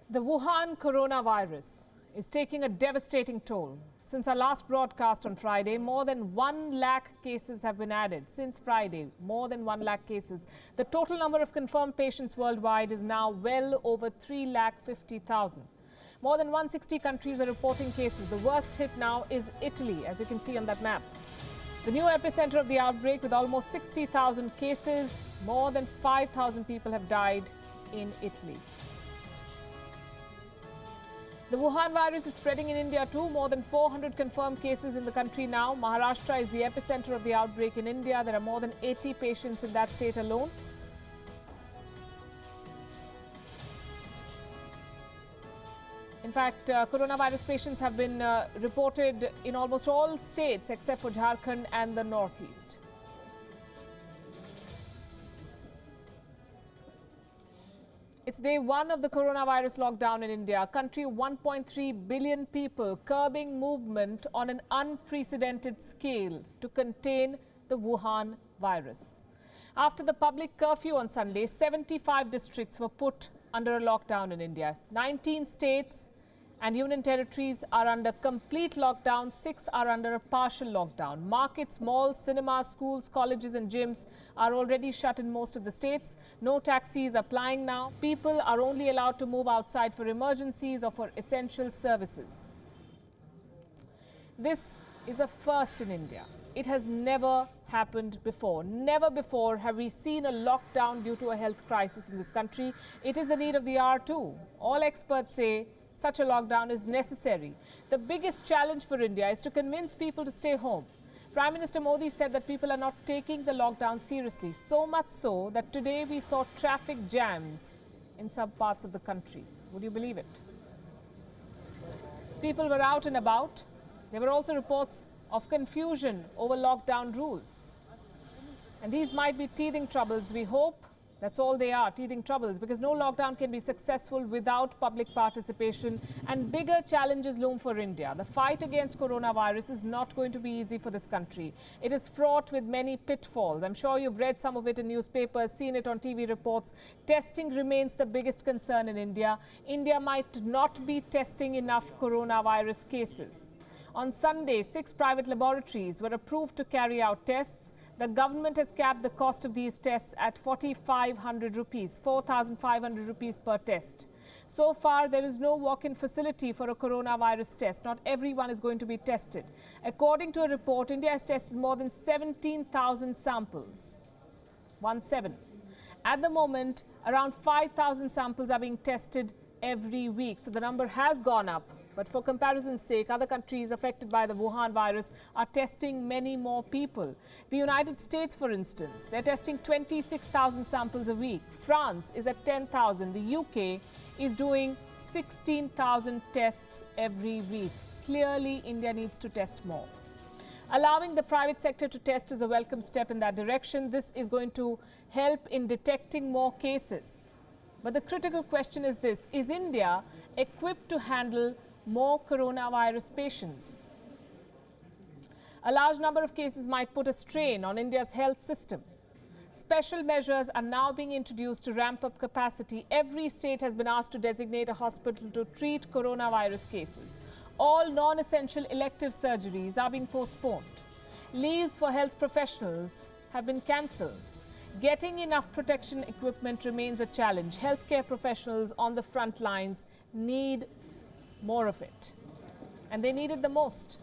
The Wuhan coronavirus is taking a devastating toll. Since our last broadcast on Friday, more than 1 lakh cases have been added. Since Friday, more than 1 lakh cases. The total number of confirmed patients worldwide is now well over 3,50,000. More than 160 countries are reporting cases. The worst hit now is Italy, as you can see on that map. The new epicenter of the outbreak with almost 60,000 cases. More than 5,000 people have died in Italy. The Wuhan virus is spreading in India too. More than 400 confirmed cases in the country now. Maharashtra is the epicenter of the outbreak in India. There are more than 80 patients in that state alone. In fact, coronavirus patients have been reported in almost all states except for Jharkhand and the Northeast. It's day one of the coronavirus lockdown in India. A country of 1.3 billion people curbing movement on an unprecedented scale to contain the Wuhan virus. After the public curfew on Sunday, 75 districts were put under a lockdown in India. 19 states and union territories are under complete lockdown. 6 are under a partial lockdown. Markets, malls, cinemas, schools, colleges and gyms are already shut in most of the states. No taxis are plying now. People are only allowed to move outside for emergencies or for essential services. This is a first in India. It has never happened before. Never before have we seen a lockdown due to a health crisis in this country. It is the need of the hour too. All experts say such a lockdown is necessary. The biggest challenge for India is to convince people to stay home. Prime Minister Modi said that people are not taking the lockdown seriously, so much so that today we saw traffic jams in some parts of the country. Would you believe it? People were out and about. There were also reports of confusion over lockdown rules. And these might be teething troubles. We hope that's all they are, teething troubles, because no lockdown can be successful without public participation, and bigger challenges loom for India. The fight against coronavirus is not going to be easy for this country. It is fraught with many pitfalls. I'm sure you've read some of it in newspapers, seen it on TV reports. Testing remains the biggest concern in India. India might not be testing enough coronavirus cases. On Sunday, 6 private laboratories were approved to carry out tests. The government has capped the cost of these tests at 4,500 rupees, 4,500 rupees per test. So far, there is no walk-in facility for a coronavirus test. Not everyone is going to be tested. According to a report, India has tested more than 17,000 samples. 17. At the moment, around 5,000 samples are being tested every week. So the number has gone up. But for comparison's sake, other countries affected by the Wuhan virus are testing many more people. The United States, for instance, they're testing 26,000 samples a week. France is at 10,000. The UK is doing 16,000 tests every week. Clearly, India needs to test more. Allowing the private sector to test is a welcome step in that direction. This is going to help in detecting more cases. But the critical question is this: is India equipped to handle more coronavirus patients? A large number of cases might put a strain on India's health system. Special measures are now being introduced to ramp up capacity. Every state has been asked to designate a hospital to treat coronavirus cases. All non-essential elective surgeries are being postponed. Leaves for health professionals have been cancelled. Getting enough protection equipment remains a challenge. Healthcare professionals on the front lines need more of it, and they need it the most.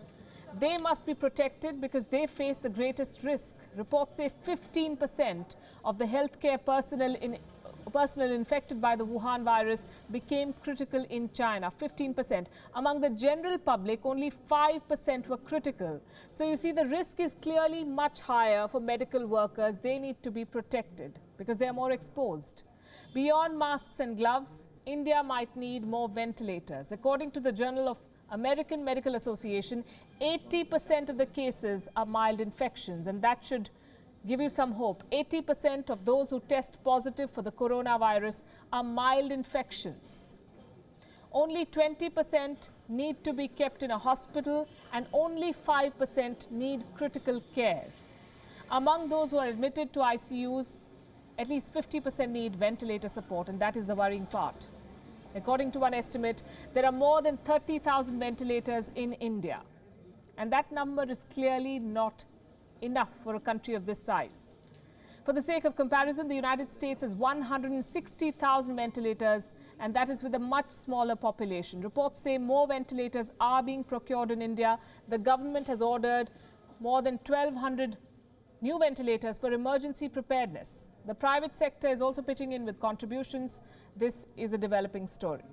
They must be protected because they face the greatest risk. Reports say 15% of the healthcare personnel infected by the Wuhan virus became critical in China. 15%. Among the general public, only 5% were critical. So you see, the risk is clearly much higher for medical workers. They need to be protected because they are more exposed. Beyond masks and gloves, India might need more ventilators. According to the Journal of American Medical Association, 80% of the cases are mild infections, and that should give you some hope. 80% of those who test positive for the coronavirus are mild infections. Only 20% need to be kept in a hospital, and only 5% need critical care. Among those who are admitted to ICUs, at least 50% need ventilator support, and that is the worrying part. According to one estimate, there are more than 30,000 ventilators in India. And that number is clearly not enough for a country of this size. For the sake of comparison, the United States has 160,000 ventilators, and that is with a much smaller population. Reports say more ventilators are being procured in India. The government has ordered more than 1,200 new ventilators for emergency preparedness. The private sector is also pitching in with contributions. This is a developing story.